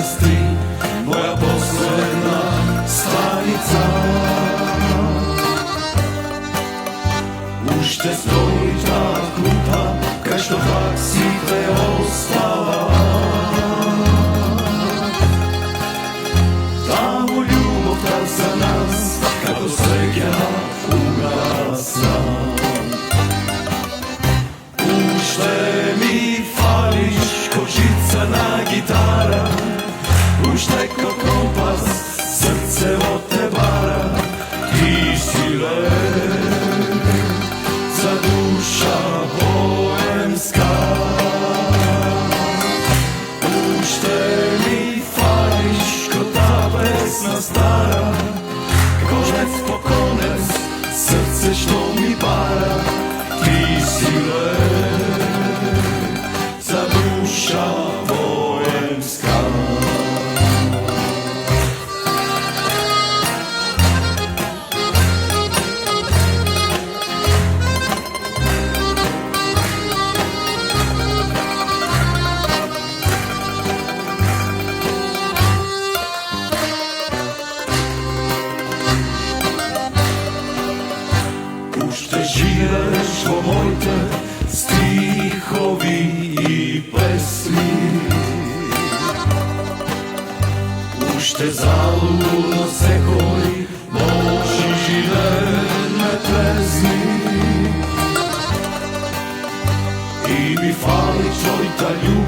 sestri, moja posledná stanica. Už te stojí tá kruta, kaž to fakt si te ostala. Tamo ljubov ta za nas, kako sreća ugasa. Už te mi fališ, ko žicana gitara, už te ko kompas, srce od te bara. Ti si lek, za duša boemska. Už te mi fališ, ko ta pesna stara, konec po konec, srce što mi para. Ti si lek, za duša boemska. Уште живееш во моите стихови и песни. Уште залудно секој Божи живеен ме трезни. И ми фали твојта љубов,